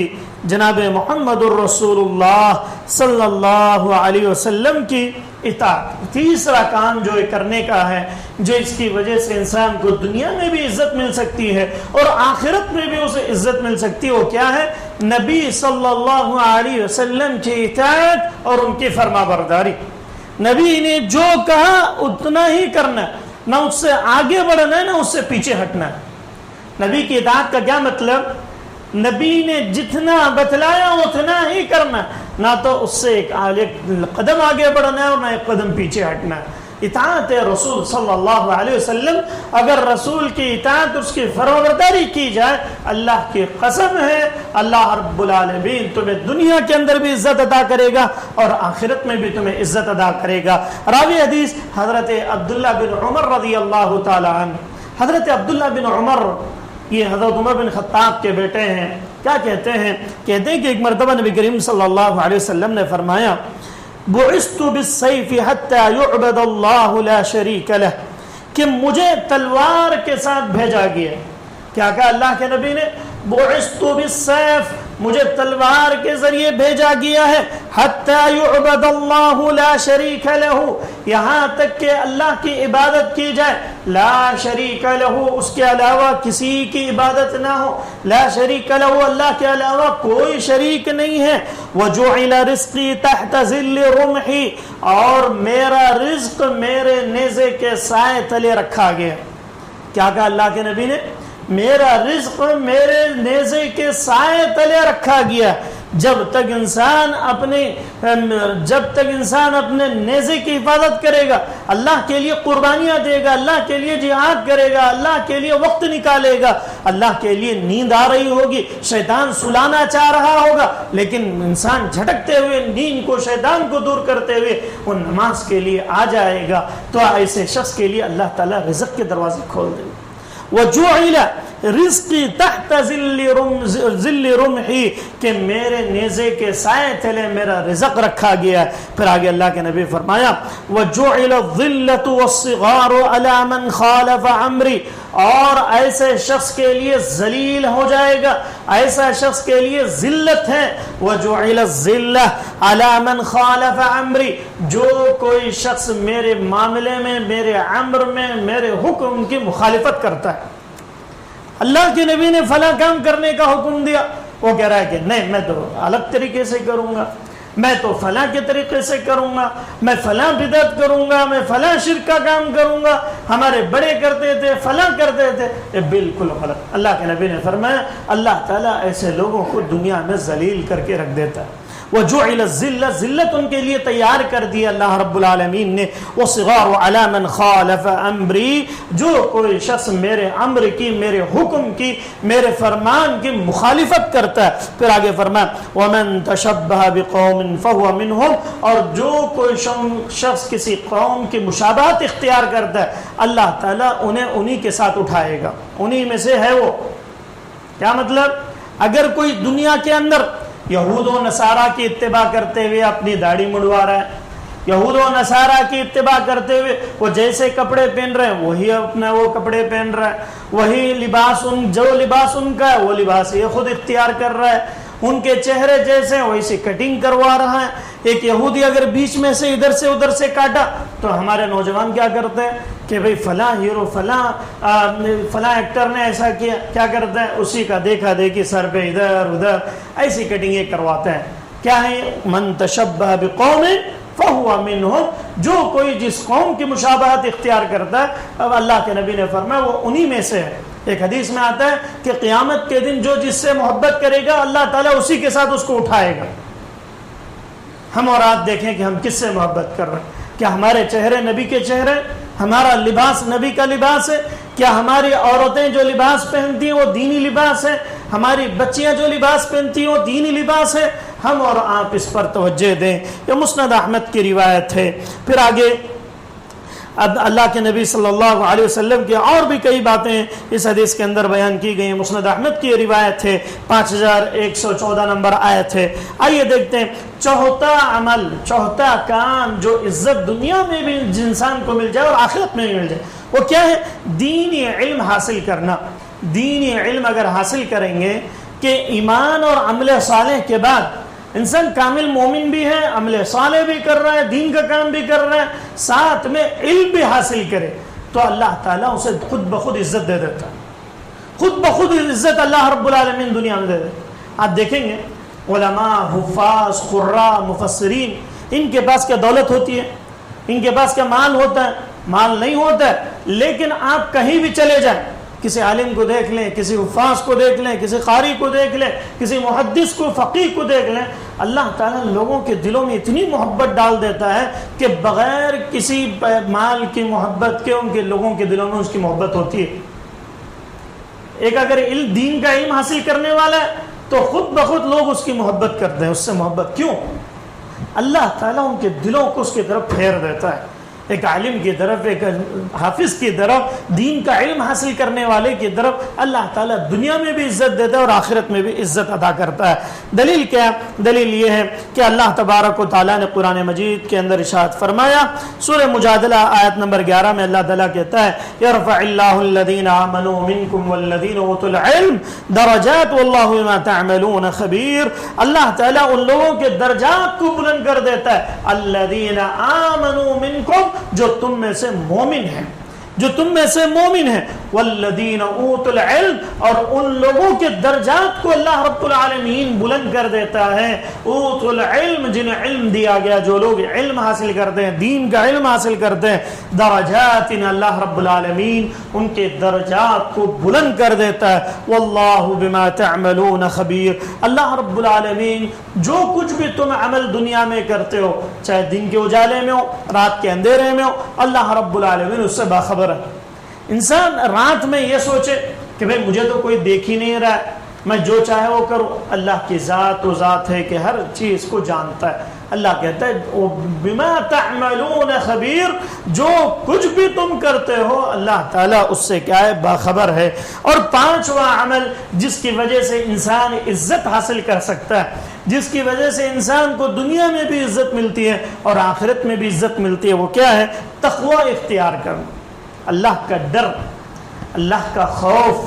جناب محمد الرسول اللہ صلی اللہ علیہ وسلم کی اطاعت، تیسرا کام جو کرنے کا ہے، جو اس کی وجہ سے انسان کو دنیا میں بھی عزت مل سکتی ہے اور آخرت میں بھی اسے عزت مل سکتی ہے، وہ کیا ہے؟ نبی صلی اللہ علیہ وسلم کی اطاعت اور ان کی فرما برداری۔ نبی نے جو کہا اتنا ہی کرنا، نہ اس سے آگے بڑھنا ہے نہ اس سے پیچھے ہٹنا ہے۔ نبی کی اطاعت کا کیا مطلب؟ نبی نے جتنا بتلایا اتنا ہی کرنا، نہ تو اس سے ایک قدم آگے بڑھنا ہے اور نہ ایک قدم پیچھے ہٹنا ہے۔ اطاعت رسول صلی اللہ علیہ وسلم، اگر رسول کی اطاعت، اس کی فرمانبرداری کی جائے، اللہ کی قسم ہے اللہ رب العالمین تمہیں دنیا کے اندر بھی عزت عطا کرے گا اور آخرت میں بھی تمہیں عزت عطا کرے گا۔ راوی حدیث حضرت عبداللہ بن عمر رضی اللہ تعالی عنہ، حضرت عبداللہ بن عمر یہ حضرت عمر بن خطاب کے بیٹے ہیں، کیا کہتے ہیں کہ ایک مرتبہ نبی کریم صلی اللہ علیہ وسلم نے فرمایا بعثت بالسیف حتی یعبد اللہ لا شریک لہ، کہ مجھے تلوار کے ساتھ بھیجا گیا۔ کیا کہا اللہ کے نبی نے؟ بعثت بالسیف، مجھے تلوار کے ذریعے بھیجا گیا ہے، حتی یعبد اللہ لا شریک لہ، یہاں تک کہ اللہ کی عبادت کی جائے، لا شریک لہ، اس کے علاوہ کسی کی عبادت نہ ہو، لا شریک لہ، اللہ کے علاوہ کوئی شریک نہیں ہے، وجعل رزقی تحت ظل رمحی، اور میرا رزق میرے نیزے کے سائے تلے رکھا گیا۔ کیا کہا اللہ کے نبی نے؟ میرا رزق میرے نیزے کے سائے تلے رکھا گیا۔ جب تک انسان اپنے نیزے کی حفاظت کرے گا، اللہ کے لیے قربانیاں دے گا، اللہ کے لیے جہاد کرے گا، اللہ کے لیے وقت نکالے گا، اللہ کے لیے نیند آ رہی ہوگی، شیطان سلانا چاہ رہا ہوگا، لیکن انسان جھٹکتے ہوئے نیند کو، شیطان کو دور کرتے ہوئے وہ نماز کے لیے آ جائے گا، تو ایسے شخص کے لیے اللہ تعالیٰ رزق کے دروازے کھول دے گا۔ وَجُعِلَ رِزْقِي تَحْتَ ظِلِّ رُمْحِي، کہ میرے نیزے کے سائے تلے میرا رزق رکھا گیا ہے۔ پھر آگے اللہ کے نبی فرمایا وَجُعِلَ الظِّلَّةُ وَالصِّغَارُ عَلَى مَنْ خَالَفَ عَمْرِي، اور ایسے شخص کے لیے ذلیل ہو جائے گا، ایسا شخص کے لیے ذلت ہے، وَجُعِلَ الذِّلَّةُ عَلَى مَنْ خَالَفَ عَمْرِي، جو کوئی شخص میرے معاملے میں، میرے امر میں، میرے حکم کی مخالفت کرتا ہے۔ اللہ کے نبی نے فلاں کام کرنے کا حکم دیا، وہ کہہ رہا ہے کہ نہیں میں تو الگ طریقے سے کروں گا، میں تو فلاں کے طریقے سے کروں گا، میں فلاں بدعت کروں گا، میں فلاں شرک کا کام کروں گا، ہمارے بڑے کرتے تھے، فلاں کرتے تھے، یہ بالکل غلط۔ اللہ کے نبی نے فرمایا اللہ تعالیٰ ایسے لوگوں کو دنیا میں ذلیل کر کے رکھ دیتا ہے۔ وَجُعِلَ الذِّلَّةُ، ذلت ان کے لیے تیار کر دی اللہ رب العالمین نے۔ وَالصِّغَارُ عَلَى مَنْ خَالَفَ أَمْرِي، جو کوئی شخص میرے امر کی، میرے حکم کی، میرے فرمان کی مخالفت کرتا ہے۔ پھر آگے فرمایا وَمَنْ تَشَبَّهَ بِقَوْمٍ فَهُوَ مِنْهُمْ، اور جو کوئی شخص کسی قوم کی مشابہت اختیار کرتا ہے، اللہ تعالیٰ انہیں انہی کے ساتھ اٹھائے گا، انہی میں سے ہے وہ۔ کیا مطلب؟ اگر کوئی دنیا کے اندر یہود و نصارہ کی اتباع کرتے ہوئے اپنی داڑھی مڑوا رہا ہے، یہود و نصارہ کی اتباع کرتے ہوئے وہ جیسے کپڑے پہن رہے ہیں وہی اپنا وہ کپڑے پہن رہا ہے، وہی لباس جو لباس ان کا ہے وہ لباس یہ خود اختیار کر رہا ہے، ان کے چہرے جیسے ویسے کٹنگ کروا رہا ہے۔ ایک یہودی اگر بیچ میں سے ادھر سے ادھر سے کاٹا تو ہمارے نوجوان کیا کرتے ہیں کہ بھئی فلاں ہیرو، فلاں ایکٹر نے ایسا کیا، کیا کرتا ہے اسی کا دیکھا دیکھی سر پہ ادھر ادھر ایسی کٹنگیں کرواتے ہیں۔ کیا ہے؟ من تشبہ بقوم فہو منہم، جو کوئی جس قوم کی مشابہت اختیار کرتا ہے، اب اللہ کے نبی نے فرمایا وہ انہی میں سے ہے۔ ایک حدیث میں آتا ہے کہ قیامت کے دن جو جس سے محبت کرے گا اللہ تعالیٰ اسی کے ساتھ اس کو اٹھائے گا۔ ہم اور آپ دیکھیں کہ ہم کس سے محبت کر رہے ہیں، کیا ہمارے چہرے نبی کے چہرے، ہمارا لباس نبی کا لباس ہے، کیا ہماری عورتیں جو لباس پہنتی ہیں وہ دینی لباس ہے، ہماری بچیاں جو لباس پہنتی ہیں وہ دینی لباس ہے؟ ہم اور آپ اس پر توجہ دیں۔ یہ مسند احمد کی روایت ہے۔ پھر آگے اب اللہ کے نبی صلی اللہ علیہ وسلم کی اور بھی کئی باتیں اس حدیث کے اندر بیان کی گئی ہیں۔ مسند احمد کی روایت ہے، 5114 نمبر آیت ہے۔ آئیے دیکھتے ہیں چوتھا عمل، چوتھا کام جو عزت دنیا میں بھی انسان کو مل جائے اور آخرت میں بھی مل جائے، وہ کیا ہے؟ دینی علم حاصل کرنا۔ دینی علم اگر حاصل کریں گے کہ ایمان اور عمل صالح کے بعد انسان کامل مومن بھی ہے، عمل صالح بھی کر رہا ہے، دین کا کام بھی کر رہا ہے، ساتھ میں علم بھی حاصل کرے، تو اللہ تعالیٰ اسے خود بخود عزت دے دیتا ہے۔ خود بخود عزت اللہ رب العالمین دنیا میں دے دیتا ہے۔ آپ دیکھیں گے علماء، حفاظ، قراء، مفسرین، ان کے پاس کیا دولت ہوتی ہے، ان کے پاس کیا مال ہوتا ہے؟ مال نہیں ہوتا ہے، لیکن آپ کہیں بھی چلے جائیں، کسی عالم کو دیکھ لیں، کسی حفاظ کو دیکھ لیں، کسی قاری کو دیکھ لیں، کسی محدث کو، فقیہ کو دیکھ لیں، اللہ تعالیٰ لوگوں کے دلوں میں اتنی محبت ڈال دیتا ہے کہ بغیر کسی مال کی محبت کے ان کے لوگوں کے دلوں میں اس کی محبت ہوتی ہے۔ ایک اگر دین کا علم حاصل کرنے والا ہے تو خود بخود لوگ اس کی محبت کرتے ہیں، اس سے محبت کیوں؟ اللہ تعالیٰ ان کے دلوں کو اس کی طرف پھیر دیتا ہے، ایک عالم کی طرف، ایک حافظ کی طرف، دین کا علم حاصل کرنے والے کی طرف اللہ تعالیٰ دنیا میں بھی عزت دیتا ہے اور آخرت میں بھی عزت عطا کرتا ہے۔ دلیل کیا ہے؟ دلیل یہ ہے کہ اللہ تبارک و تعالیٰ نے قرآن مجید کے اندر ارشاد فرمایا، سورہ مجادلہ آیت نمبر 11 میں اللہ تعالیٰ کہتا ہے یرفع اللہ الذین آمنوا منکم والذین اوتوا العلم درجات واللہ بما تعملون خبیر۔ اللہ تعالیٰ ان لوگوں کے درجات کو بلند کر دیتا ہے، الذین آمنوا منکم، جو تم میں سے مومن ہیں، جو تم میں سے مومن ہیں، والذین اوتوا العلم، اور ان لوگوں کے درجات کو اللہ رب العالمین بلند کر دیتا ہے۔ اوتوا العلم، جنہیں علم دیا گیا، جو لوگ علم حاصل کرتے ہیں، دین کا علم حاصل کرتے ہیں، درجات، اللہ رب العالمین ان کے درجات کو بلند کر دیتا ہے۔ واللہ بما تعملون خبیر، اللہ رب العالمین جو کچھ بھی تم عمل دنیا میں کرتے ہو، چاہے دن کے اجالے میں ہو، رات کے اندھیرے میں ہو، اللہ رب العالمین اس سے باخبر ہے۔ انسان رات میں یہ سوچے کہ بھئی مجھے تو کوئی دیکھ ہی نہیں رہا ہے، میں جو چاہے وہ کروں، اللہ کی ذات و ذات ہے کہ ہر چیز کو جانتا ہے۔ اللہ کہتا ہے بما تعملون خبیر، جو کچھ بھی تم کرتے ہو اللہ تعالیٰ اس سے کیا ہے؟ باخبر ہے۔ اور پانچواں عمل جس کی وجہ سے انسان عزت حاصل کر سکتا ہے، جس کی وجہ سے انسان کو دنیا میں بھی عزت ملتی ہے اور آخرت میں بھی عزت ملتی ہے، وہ کیا ہے؟ تقوی اختیار کرنا، اللہ کا ڈر، اللہ کا خوف،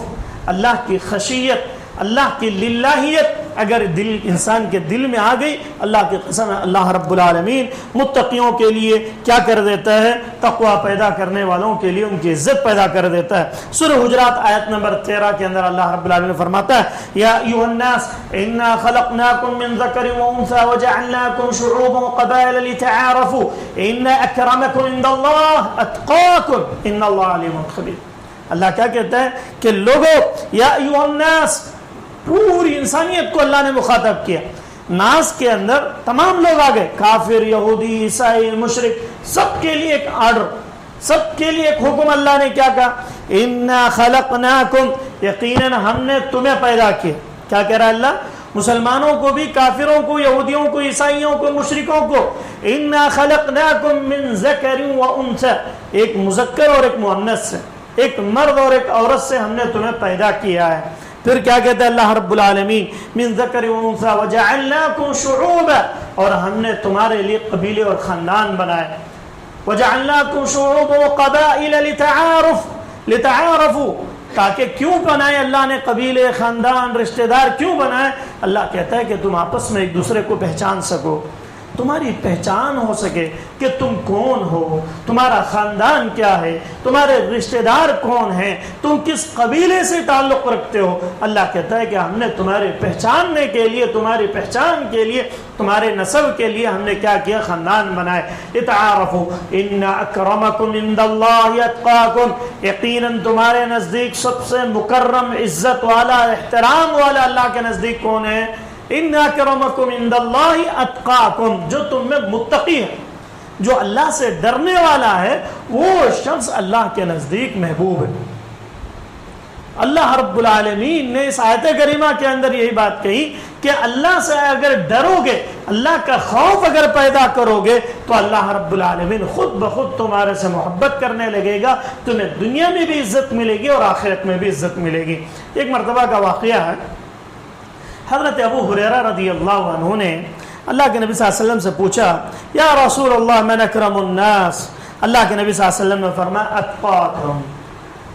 اللہ کی خشیت، اللہ کی للہیت اگر دل انسان کے دل میں آ گئی، اللہ کی قسم ہے اللہ رب العالمین متقیوں کے لیے کیا کر دیتا ہے؟ تقوی پیدا کرنے والوں کے لیے ان کی عزت پیدا کر دیتا ہے۔ سورہ حجرات آیت نمبر 13 کے اندر اللہ رب العالمین فرماتا ہے یا ایھا الناس انا خلقناکم من ذکر و انثی وجعلناکم شعوبا وقبائل لتعارفوا ان اکرمکم عند اللہ اتقاکم ان اللہ علیم خبیر۔ اللہ کیا کہتا ہے کہ لوگوں، یا ایھا الناس، پوری انسانیت کو اللہ نے مخاطب کیا، ناس کے اندر تمام لوگ آ گئے، کافر، یہودی، عیسائی، مشرک، سب کے لیے ایک آرڈر، سب کے لیے ایک حکم اللہ نے کیا کہا؟ انا خلقناکم، یقیناً ہم نے تمہیں پیدا کیا۔ کیا کہہ رہا ہے اللہ؟ مسلمانوں کو بھی، کافروں کو، یہودیوں کو، عیسائیوں کو، مشرکوں کو، انا خلقناکم من ذکر و انثی، ایک مذکر اور ایک مؤنث سے، ایک مرد اور ایک عورت سے ہم نے تمہیں پیدا کیا ہے۔ پھر کیا کہتا ہے اللہ رب العالمین؟ من ذکر و انثی وجعلناکم شعوبا، اور ہم نے تمہارے لیے قبیلے اور خاندان بنائے، وجعلناکم شعوبا وقبائل لتعارفوا، تاکہ کیوں بنائے اللہ نے قبیلے، خاندان، رشتہ دار کیوں بنائے؟ اللہ کہتا ہے کہ تم آپس میں ایک دوسرے کو پہچان سکو، تمہاری پہچان ہو سکے کہ تم کون ہو، تمہارا خاندان کیا ہے، تمہارے رشتہ دار کون ہیں، تم کس قبیلے سے تعلق رکھتے ہو۔ اللہ کہتا ہے کہ ہم نے تمہارے پہچاننے کے لیے، تمہاری پہچان کے لیے، تمہارے نسب کے لیے ہم نے کیا کیا؟ خاندان بنائے۔ اتعارفوا ان اکرمکم عند اللہ اتقاکم، یقیناً تمہارے نزدیک سب سے مکرم، عزت والا، احترام والا اللہ کے نزدیک کون ہے؟ ان اکرمکم عند اللہ اتقاکم، جو تم میں متقی ہے، جو اللہ سے ڈرنے والا ہے، وہ شخص اللہ کے نزدیک محبوب ہے۔ اللہ رب العالمین نے اس آیت کریمہ کے اندر یہی بات کہی کہ اللہ سے اگر ڈرو گے، اللہ کا خوف اگر پیدا کرو گے، تو اللہ رب العالمین خود بخود تمہارے سے محبت کرنے لگے گا، تمہیں دنیا میں بھی عزت ملے گی اور آخرت میں بھی عزت ملے گی۔ ایک مرتبہ کا واقعہ ہے، حضرت ابو ہریرہ رضی اللہ عنہ نے اللہ کے نبی صلی اللہ علیہ وسلم سے پوچھا یا رسول اللہ من اکرم الناس، اللہ کے نبی صلی اللہ علیہ وسلم نے فرمایا اتقاکم۔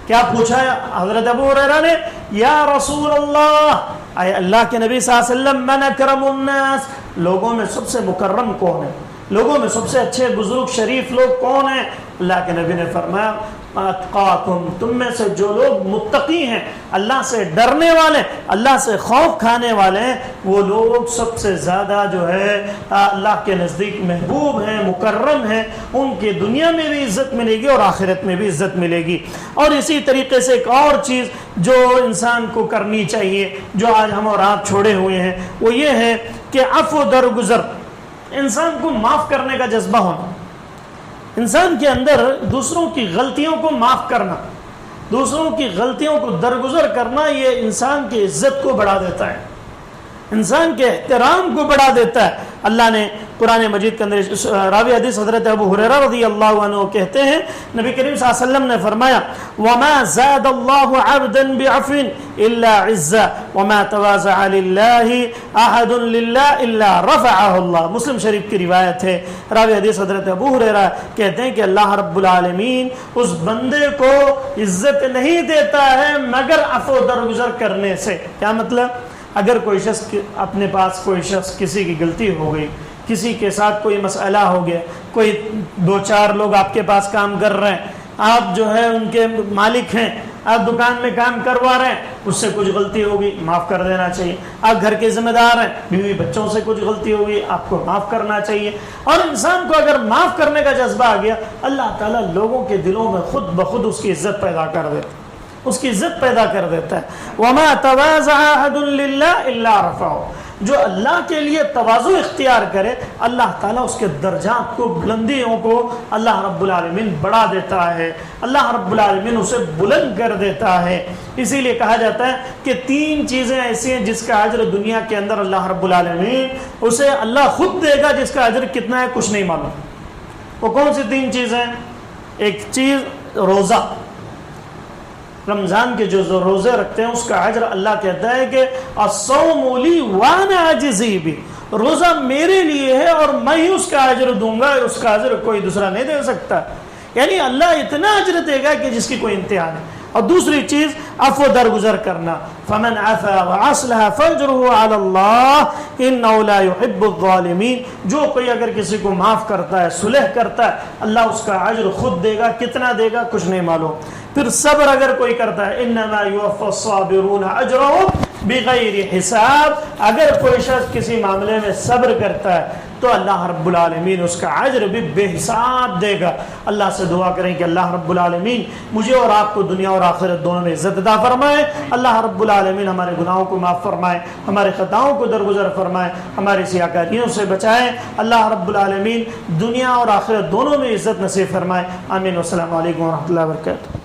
کیا پوچھا ہے حضرت ابو ہریرہ نے؟ یا رسول اللہ، اے اللہ کے نبی صلی اللہ علیہ وسلم، من اکرم الناس، لوگوں میں سب سے مکرم کون ہے، لوگوں میں سب سے اچھے بزرگ شریف لوگ کون ہیں؟ اللہ کے نبی نے فرمایا اتقاکم، تم میں سے جو لوگ متقی ہیں، اللہ سے ڈرنے والے، اللہ سے خوف کھانے والے ہیں، وہ لوگ سب سے زیادہ جو ہے اللہ کے نزدیک محبوب ہیں، مکرم ہیں، ان کی دنیا میں بھی عزت ملے گی اور آخرت میں بھی عزت ملے گی۔ اور اسی طریقے سے ایک اور چیز جو انسان کو کرنی چاہیے، جو آج ہم اور آپ چھوڑے ہوئے ہیں، وہ یہ ہے کہ عفو درگزر، انسان کو معاف کرنے کا جذبہ ہونا، انسان کے اندر دوسروں کی غلطیوں کو معاف کرنا، دوسروں کی غلطیوں کو درگزر کرنا، یہ انسان کی عزت کو بڑھا دیتا ہے، انسان کے احترام کو بڑھا دیتا ہے۔ اللہ نے قرآن مجید کے اندر راوی حدیث حضرت ابو ہریرہ رضی اللہ عنہ کہتے ہیں نبی کریم صلی اللہ علیہ وسلم نے فرمایا وَمَا زَادَ اللَّهُ عَبْدًا بِعَفْوٍ إِلَّا عِزًّا وَمَا تَوَاضَعَ لِلَّهِ أَحَدٌ لِلَّهِ إِلَّا رَفَعَهُ اللَّهُ، مسلم شریف کی روایت ہے۔ راوی حدیث حضرت ابو ہریرہ کہتے ہیں کہ اللہ رب العالمین اس بندے کو عزت نہیں دیتا ہے مگر عفو درگزر کرنے سے۔ کیا مطلب؟ اگر کوئی شخص اپنے پاس کوئی شخص کسی کی غلطی ہو گئی، کسی کے ساتھ کوئی مسئلہ ہو گیا، کوئی دو چار لوگ آپ کے پاس کام کر رہے ہیں، آپ جو ہے ان کے مالک ہیں، آپ دکان میں کام کروا رہے ہیں، اس سے کچھ غلطی ہوگی معاف کر دینا چاہیے۔ آپ گھر کے ذمہ دار ہیں، بیوی بچوں سے کچھ غلطی ہوگی، آپ کو معاف کرنا چاہیے۔ اور انسان کو اگر معاف کرنے کا جذبہ آ گیا، اللہ تعالیٰ لوگوں کے دلوں میں خود بخود اس کی عزت پیدا کر دیتا ہے، اس کی عزت پیدا کر دیتا ہے۔ وَمَا تَوَاضَعَ أَحَدٌ لِلَّهِ إِلَّا رَفَعَهُ، جو اللہ کے لیے تواضع اختیار کرے، اللہ تعالیٰ اس کے درجات کو، بلندیوں کو اللہ رب العالمین بڑھا دیتا ہے، اللہ رب العالمین اسے بلند کر دیتا ہے۔ اسی لیے کہا جاتا ہے کہ تین چیزیں ایسی ہیں جس کا اجر دنیا کے اندر اللہ رب العالمین اسے اللہ خود دے گا، جس کا اجر کتنا ہے کچھ نہیں معلوم۔ وہ کون سی تین چیزیں؟ ایک چیز روزہ، رمضان کے جو روزے رکھتے ہیں اس کا اجر اللہ کہتا ہے کہ الصوم لی وانا اجزی بہ، روزہ میرے لیے ہے اور میں ہی اس کا اجر دوں گا، اس کا اجر کوئی دوسرا نہیں دے سکتا۔ یعنی اللہ اتنا اجر دے گا کہ جس کی کوئی انتہا نہیں۔ اور دوسری چیز عفو درگزر کرنا، فمن عفا واصلح فاجرہ علی اللہ انہ لا یحب الظالمین، جو کوئی اگر کسی کو معاف کرتا ہے، صلح کرتا ہے، اللہ اس کا اجر خود دے گا، کتنا دے گا کچھ نہیں معلوم۔ پھر صبر اگر کوئی کرتا ہے، انما یوفی الصابرون اجرهم بغیر حساب، اگر کوئی شخص کسی معاملے میں صبر کرتا ہے تو اللہ رب العالمین اس کا اجر بھی بے حساب دے گا۔ اللہ سے دعا کریں کہ اللہ رب العالمین مجھے اور آپ کو دنیا اور آخرت دونوں میں عزت عطا فرمائے۔ اللہ رب العالمین ہمارے گناہوں کو معاف فرمائے، ہمارے خطاؤں کو درگزر فرمائے، ہماری سیاکاریوں سے بچائے۔ اللہ رب العالمین دنیا اور آخرت دونوں میں عزت نصیب فرمائے۔ آمین۔ والسلام علیکم ورحمۃ اللہ وبرکاتہ۔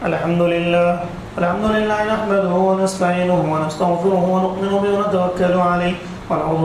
الحمد لله نحمده ونستعينه ونستغفره ونؤمن به ونتوكل عليه ونعوذ